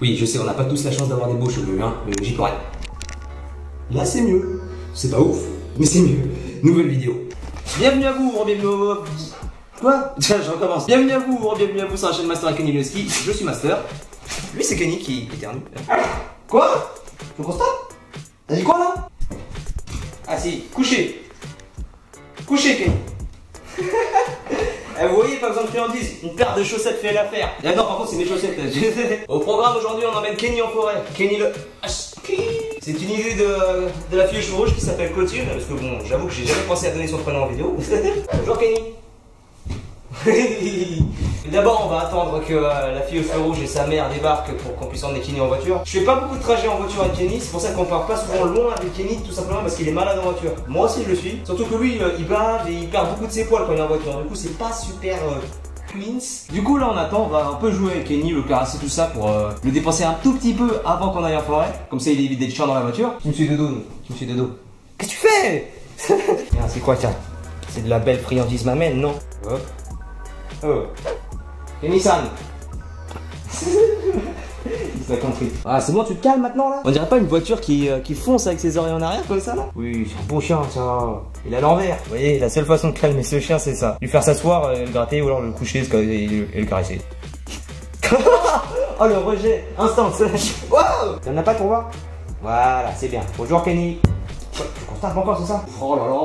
Oui, je sais, on n'a pas tous la chance d'avoir des beaux cheveux, hein, mais j'y peux rien. Là, c'est mieux. C'est pas ouf, mais c'est mieux. Nouvelle vidéo. Bienvenue à vous, bienvenue au... Quoi? Tiens, je recommence. Bienvenue à vous sur la chaîne Master et Kenny Leski. Je suis Master. Lui, c'est Kenny qui éternue. Quoi? Je constate? T'as dit quoi, là? Ah si, couché. Couché, Kenny. Vous voyez, pas besoin de friandises, une paire de chaussettes fait l'affaire. Non, par contre, c'est mes chaussettes. Au programme aujourd'hui, on emmène Kenny en forêt. Kenny le husky. C'est une idée de la fille aux cheveux rouges qui s'appelle Clotilde. Parce que bon, j'avoue que j'ai jamais pensé à donner son prénom en vidéo. Bonjour Kenny. D'abord, on va attendre que la fille aux cheveux rouges et sa mère débarquent pour qu'on puisse emmener Kenny en voiture. Je fais pas beaucoup de trajets en voiture avec Kenny, c'est pour ça qu'on part pas souvent loin avec Kenny, tout simplement parce qu'il est malade en voiture. Moi aussi, je le suis. Surtout que lui, il bave et il perd beaucoup de ses poils quand il est en voiture. Du coup, c'est pas super clean. Du coup, là, on attend, on va un peu jouer avec Kenny, le caresser, tout ça pour le dépenser un tout petit peu avant qu'on aille en forêt. Comme ça, il évite d'être chiant dans la voiture. Tu me suis de dos, nous. Tu me suis de dos. Qu'est-ce que tu fais? C'est quoi, tiens? C'est de la belle friandise m'amène, non? Hop. Oh. Kenny-san. Il s'est compris. Ah, c'est bon, tu te calmes maintenant là? On dirait pas une voiture qui fonce avec ses oreilles en arrière comme ça là? Oui, c'est un bon chien ça. Il est à l'envers. Vous voyez, la seule façon de calmer ce chien, c'est ça. Lui faire s'asseoir, le gratter ou alors le coucher et le caresser. Oh, le rejet instant. Wow. T'en as pas pour voir? Voilà, c'est bien. Bonjour Kenny. Tu constates encore, c'est ça? Oh là là.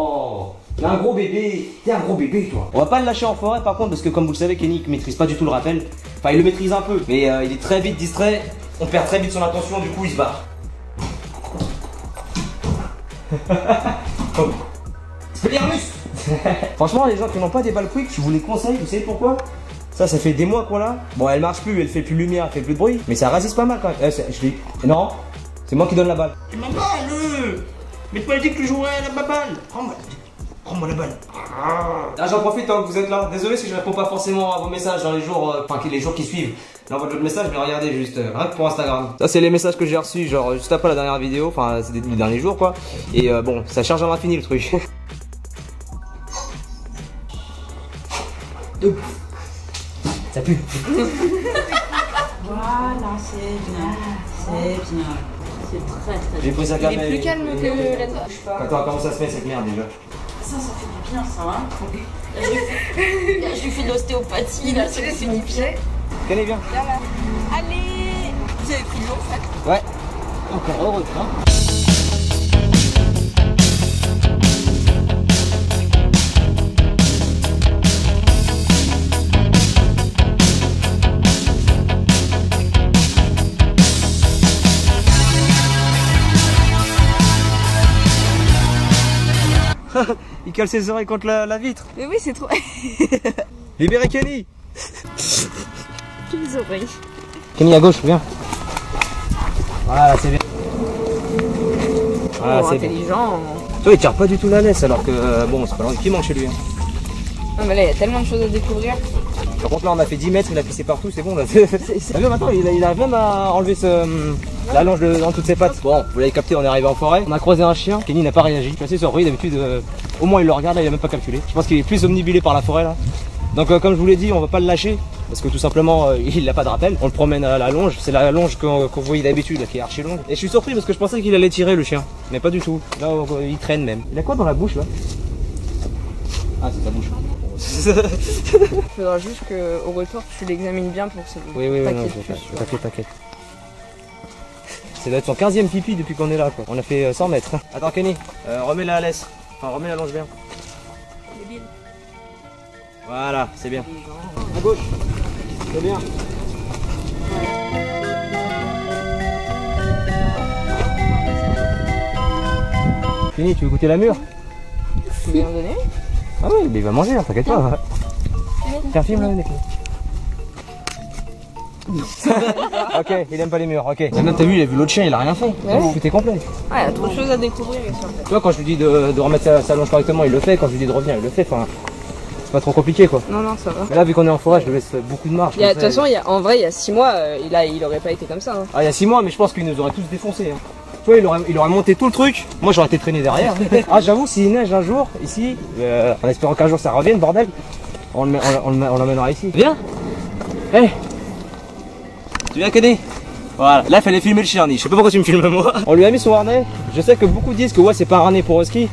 T'es un gros bébé, toi. On va pas le lâcher en forêt par contre parce que comme vous le savez, Kenny maîtrise pas du tout le rappel. Enfin, il le maîtrise un peu, mais il est très vite distrait. On perd très vite son attention, du coup il se barre. Spéliarmus. Franchement, les gens qui n'ont pas des balles quick, je vous les conseille, vous savez pourquoi? Ça fait des mois qu'on l'a. Bon, elle marche plus, elle fait plus de lumière, elle fait plus de bruit, mais ça résiste pas mal quand même. Non, c'est moi qui donne la balle. Tu m'en balle. Mais tu m'as dit que tu jouerais à la balle. Prends-moi la balle. Ah, j'en profite tant que vous êtes là. Désolé si je réponds pas forcément à vos messages dans les jours, les jours qui suivent. Dans votre message, mais regardez juste rien que pour Instagram. Ça, c'est les messages que j'ai reçus, genre juste après la dernière vidéo. Enfin, c'est les derniers jours quoi. Et bon, ça charge à l'infini le truc. Ça pue. Voilà, c'est bien. C'est bien. C'est très très bien. J'ai pris sa café. Il est plus calme que la touche. Attends, comment ça se fait cette merde déjà? Ça fait du bien ça, hein. Là, je lui fais de l'ostéopathie, là, c'est mon pied. Kenny, viens. Allez. Vous avez pris de l'eau en fait? Ouais. Encore heureux, hein. Il cale ses oreilles contre la vitre. Mais oui, c'est trop. Libérez Kenny. Les oreilles. Kenny à gauche, viens. Voilà, c'est bien. Voilà, Oh, c'est intelligent. Toi, il tire pas du tout la laisse alors que bon, c'est pas l'envie qui manque chez lui. Hein. Non, mais là, il y a tellement de choses à découvrir. Par contre, là, on a fait 10 mètres, il a pissé partout, c'est bon là. T'as vu maintenant, il arrive même à enlever la longe dans toutes ses pattes. Bon, vous l'avez capté, on est arrivé en forêt. On a croisé un chien, Kenny n'a pas réagi. Je suis assez surpris, d'habitude, au moins il le regarde, là, il a même pas calculé. Je pense qu'il est plus omnibulé par la forêt là. Donc, comme je vous l'ai dit, on va pas le lâcher. Parce que tout simplement, il n'a pas de rappel. On le promène à la longe. C'est la longe qu'on voyait d'habitude, qui est archi longue. Et je suis surpris parce que je pensais qu'il allait tirer le chien. Mais pas du tout. Là, il traîne même. Il a quoi dans la bouche là? Ah, c'est sa bouche. Il faudra juste qu'au retour, tu l'examines bien pour ce oui, t'inquiète. Ça doit être son 15e pipi depuis qu'on est là, quoi. On a fait 100 mètres. Attends, Kenny, remets-la à l'aise. Enfin, remets la longe bien. Voilà, c'est bien. À gauche, c'est bien. Kenny, tu veux goûter la mûre? Tu veux bien me donner? Ah oui, mais il va manger, hein, t'inquiète pas. Tiens, filme-le, Nico. Ok, il aime pas les murs, ok. Maintenant t'as vu, il a vu l'autre chien, il a rien fait. Ouais. Tout est complet. Ouais, il y a trop de choses à découvrir ici en fait. Tu vois, quand je lui dis de remettre sa longe correctement, il le fait. Quand je lui dis de revenir, il le fait. Enfin, c'est pas trop compliqué quoi. Non, ça va. Mais là, vu qu'on est en forêt, je lui laisse beaucoup de marge. De toute façon, en vrai, il y a 6 mois, il aurait pas été comme ça. Hein. Ah, il y a 6 mois, mais je pense qu'il nous aurait tous défoncé. Hein. Tu vois, il aurait monté tout le truc. Moi, j'aurais été traîné derrière. Ah, j'avoue, s'il neige un jour, ici, en espérant qu'un jour ça revienne, bordel, on l'emmènera ici. Viens. Hey. Tu viens, Kenny? Voilà, là il fallait filmer le chien, je sais pas pourquoi tu me filmes moi. On lui a mis son harnais, je sais que beaucoup disent que ouais c'est pas un harnais pour husky.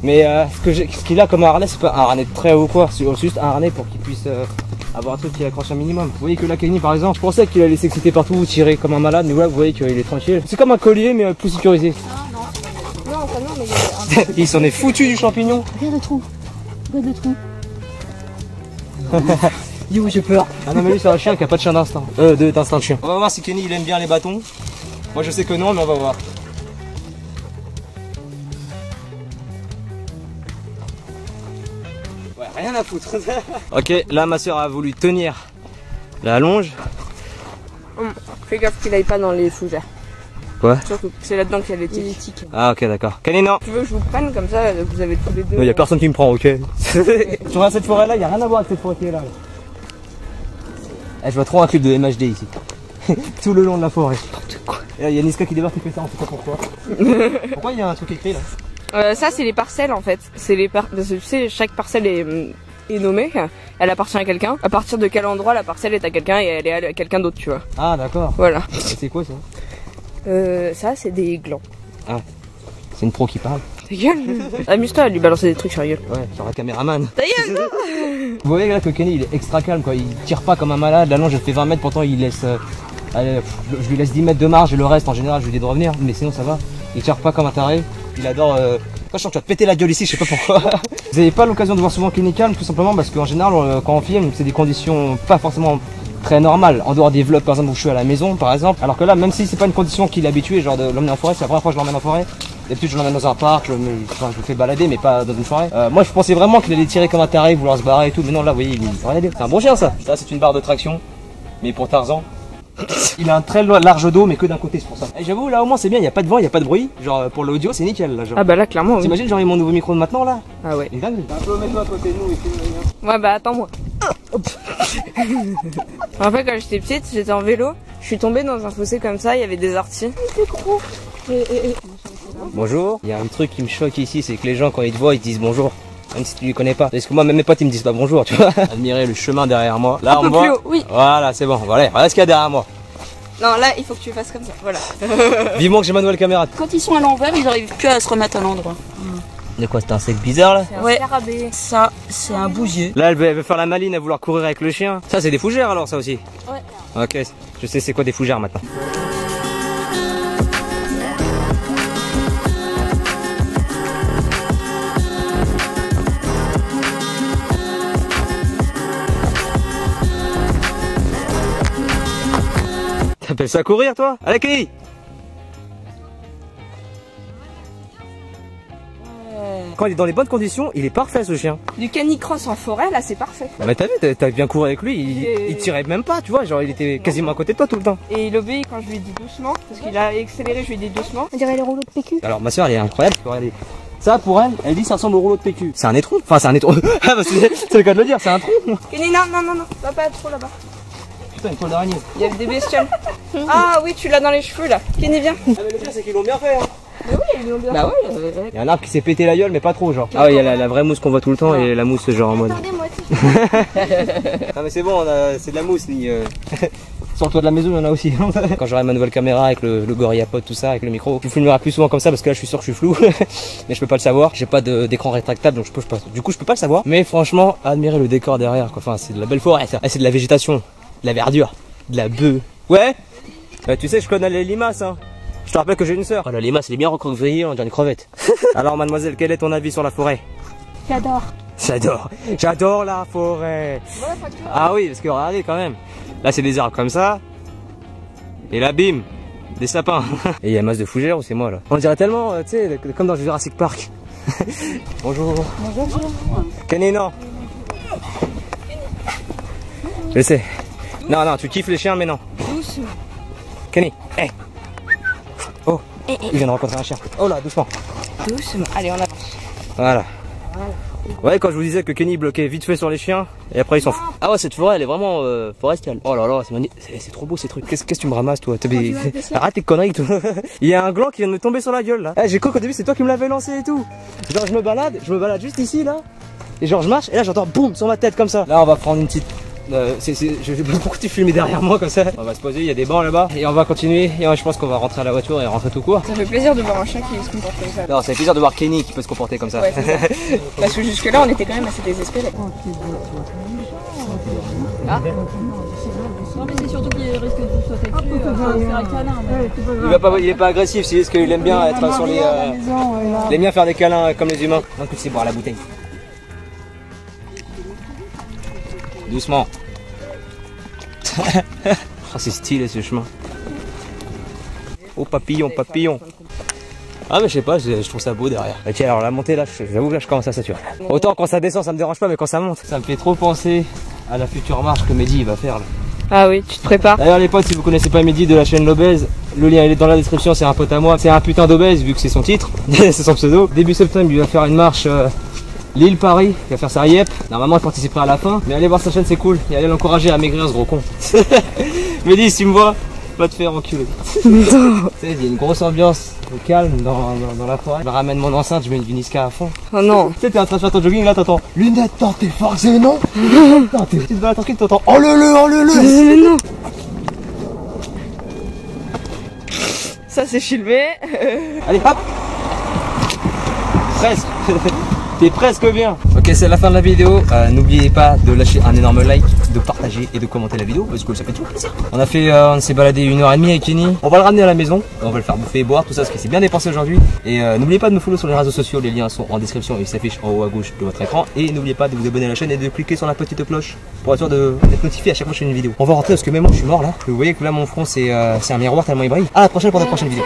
Mais ce qu'il a comme harnais, c'est pas un harnais très haut quoi, c'est juste un harnais pour qu'il puisse avoir un truc qui accroche un minimum. Vous voyez que là Kenny par exemple, je pensais qu'il allait s'exciter partout, tirer comme un malade, mais voilà vous voyez qu'il est tranquille. C'est comme un collier mais plus sécurisé. Ah non. Non, ça non, mais il y a un... Il s'en est foutu du champignon. Regarde le trou. Regarde le trou. Yo, j'ai peur. Ah non mais lui c'est un chien qui a pas de chien d'instinct. D'instinct de chien. On va voir si Kenny il aime bien les bâtons. Moi je sais que non mais on va voir. Ouais, rien à foutre. Ok, là ma soeur a voulu tenir la longe. Fais gaffe qu'il aille pas dans les fougères. Quoi? Surtout, c'est là-dedans qu'il y a les tiques. Ah ok d'accord. Kenny non. Tu veux que je vous prenne comme ça, vous avez tous les deux. Non, y a personne qui me prend, ok. Tu regardes cette forêt là, y a rien à voir avec cette forêt qui est là. Eh, je vois trop un clip de MHD ici. Tout le long de la forêt. Il y a Niska qui débarque et fait ça, on sait pas pourquoi. Pourquoi il y a un truc écrit là? Ça c'est les parcelles en fait. C'est les parce que tu sais, chaque parcelle est nommée. Elle appartient à quelqu'un. À partir de quel endroit la parcelle est à quelqu'un et elle est à quelqu'un d'autre, tu vois. Ah d'accord. Voilà. Et c'est quoi ça? Ça c'est des glands. Ah, c'est une pro qui parle. Ta gueule. Amuse-toi à lui balancer des trucs sur la gueule. Ouais, sur la caméraman. Ta gueule. Vous voyez là que Kenny il est extra calme quoi, il tire pas comme un malade, la longe elle fait 20 mètres pourtant il laisse, allez, je lui laisse 10 mètres de marge et le reste en général je lui dis de revenir, mais sinon ça va, il tire pas comme un taré, il adore, quand je sens que tu vas te péter la gueule ici, je sais pas pourquoi. Vous avez pas l'occasion de voir souvent Kenny calme tout simplement parce qu'en général quand on filme c'est des conditions pas forcément très normales, en dehors des vlogs par exemple où je suis à la maison par exemple, alors que là même si c'est pas une condition qu'il est habitué, genre de l'emmener en forêt, c'est la première fois que je l'emmène en forêt. D'habitude je l'emmène dans un parc, je le fais balader mais pas dans une forêt. Moi je pensais vraiment qu'il allait tirer comme un taré, vouloir se barrer et tout, mais non là vous voyez, regardez, c'est un bon chien ça. Ça c'est une barre de traction, mais pour Tarzan. Il a un très large dos mais que d'un côté c'est pour ça. Et j'avoue là au moins c'est bien, il n'y a pas de vent, il n'y a pas de bruit. Genre pour l'audio c'est nickel là genre. Ah bah là clairement oui. T'imagines genre mon nouveau micro de maintenant là? Ah ouais. Il est dingue. Un peu mets-toi à côté de nous et puis Ouais bah attends-moi. En fait quand j'étais petite, j'étais en vélo, je suis tombée dans un fossé comme ça, il y avait des orties. C'est gros. Bonjour. Il y a un truc qui me choque ici, c'est que les gens quand ils te voient ils te disent bonjour. Même si tu les connais pas. Parce que moi même mes potes ils me disent pas bonjour tu vois. Admirez le chemin derrière moi. Là on voit. Oui. Voilà c'est bon, voilà ce qu'il y a derrière moi. Non là il faut que tu fasses comme ça, voilà. Vivement que j'ai ma nouvelle caméra. Quand ils sont à l'envers, ils arrivent plus à se remettre à l'endroit. De quoi, c'est un sec bizarre là? Ouais, ça, c'est un bousier. Là elle veut faire la maline à vouloir courir avec le chien. Ça c'est des fougères alors ça aussi? Ouais. Ok, je sais c'est quoi des fougères maintenant. T'appelles ça courir toi? Allez Kenny! Quand il est dans les bonnes conditions, il est parfait ce chien. Du canicross en forêt là c'est parfait. Non, mais t'as vu, t'as bien couru avec lui, il tirait même pas, tu vois, genre il était quasiment à côté de toi tout le temps. Et il obéit quand je lui dis doucement, parce qu'il a accéléré, je lui dis doucement. On dirait les rouleaux de PQ. Alors ma soeur elle est incroyable, regardez. Ça pour elle, elle dit ça ressemble au rouleau de PQ. C'est un étron, enfin c'est un étron. Ah bah c'est le cas de le dire, c'est un tronc. Kenny non, va pas trop là-bas. Putain une toile d'araignée. Il y a des bestioles. Ah oui tu l'as dans les cheveux là. Kenny viens. Ah mais le pire c'est qu'ils l'ont bien fait hein. Bah oui ils l'ont bien. Bah ouais. Il y a un arbre qui s'est pété la gueule mais pas trop genre. Ah ouais il y a la vraie mousse qu'on voit tout le temps et la mousse genre en mode. Attendez, moi aussi. Non mais c'est bon, c'est de la mousse ni sur le toit de la maison il y en a aussi. Quand j'aurai ma nouvelle caméra avec le Gorilla Pod tout ça, avec le micro, je filmerai plus souvent comme ça parce que là je suis sûr que je suis flou. Mais je peux pas le savoir, j'ai pas d'écran rétractable donc je peux pas. Du coup je peux pas le savoir. Mais franchement, admirez le décor derrière quoi. Enfin c'est de la belle forêt ça. C'est de la végétation, de la verdure, de la bœuf. Ouais. Tu sais je connais les limaces hein. Je te rappelle que j'ai une sœur. Oh, la limace elle est bien recroquevillée, on dirait une crevette. Alors mademoiselle, quel est ton avis sur la forêt? J'adore. J'adore la forêt. Ah oui, parce que regardez quand même. Là c'est des arbres comme ça. Et là bim, des sapins. Et il y a masse de fougères ou c'est moi là? On dirait tellement, tu sais, comme dans Jurassic Park. Bonjour. Bonjour. Kenny non. Je sais. Non, tu kiffes les chiens mais non. Doucement. Kenny, hey. Oh, il vient de rencontrer un chien. Oh là, doucement. Doucement. Allez on avance. Voilà. Ouais, quand je vous disais que Kenny bloquait vite fait sur les chiens, et après il s'en fout. Ah ouais, cette forêt elle est vraiment forestiale. Oh là là, c'est magnifique. C'est trop beau ces trucs. Qu'est-ce que tu me ramasses toi? Arrête tes conneries tout. Il y a un gland qui vient de me tomber sur la gueule là. J'ai cru qu'au début c'est toi qui me l'avais lancé et tout. Genre je me balade juste ici là. Et genre je marche et là j'entends boum sur ma tête comme ça. Là on va prendre une petite je sais pas pourquoi tu filmais derrière moi comme ça. On va se poser, il y a des bancs là-bas et on va continuer. Et je pense qu'on va rentrer à la voiture et rentrer tout court. Ça fait plaisir de voir un chien qui se comporte comme ça. Non, ça fait plaisir de voir Kenny qui peut se comporter comme ça. Ouais, c'est ça. Parce que jusque là on était quand même assez désespérés. Ah. Non mais c'est surtout qu'il risque de vous sauter dessus, faire un câlin. Il est pas agressif, c'est juste qu'il aime bien être sur les... il aime bien faire des câlins comme les humains. Un coup, c'est boire la bouteille. Doucement. Oh, c'est stylé ce chemin. Oh papillon, papillon. Ah mais je sais pas, je trouve ça beau derrière. Ok, alors la montée là, j'avoue que là je commence à saturer. Autant quand ça descend ça me dérange pas, mais quand ça monte, ça me fait trop penser à la future marche que Mehdi va faire là. Ah oui, tu te prépares. D'ailleurs les potes, si vous connaissez pas Mehdi de la chaîne L'Obèse, le lien il est dans la description, c'est un pote à moi. C'est un putain d'obèse vu que c'est son titre, c'est son pseudo. Début septembre il va faire une marche Lille-Paris, il va faire sa Yep. Normalement il participerait à la fin, mais allez voir sa chaîne, c'est cool. Et allez l'encourager à maigrir ce gros con. Mehdi, si tu me vois, va te faire enculer. Tu sais, il y a une grosse ambiance calme dans la forêt. Je ramène mon enceinte, je mets une Viniska à fond. Oh non. Tu sais, t'es en train de faire ton jogging, là t'entends lunettes, t'es forcé, non? Tu te balades tranquille, t'entends oh le. Mais non. Ça c'est filmé. Allez hop. Presque. T'es presque bien. Ok, c'est la fin de la vidéo. N'oubliez pas de lâcher un énorme like, de partager et de commenter la vidéo parce que ça fait toujours plaisir. On s'est baladé 1h30 avec Kenny. On va le ramener à la maison. On va le faire bouffer et boire, tout ça, parce qu'il s'est bien dépensé aujourd'hui. Et n'oubliez pas de me follow sur les réseaux sociaux. Les liens sont en description et ils s'affichent en haut à gauche de votre écran. Et n'oubliez pas de vous abonner à la chaîne et de cliquer sur la petite cloche pour être sûr d'être notifié à chaque fois que je fais une vidéo. On va rentrer parce que même moi je suis mort là. Vous voyez que là mon front c'est un miroir tellement il brille. À la prochaine pour de prochaines vidéos.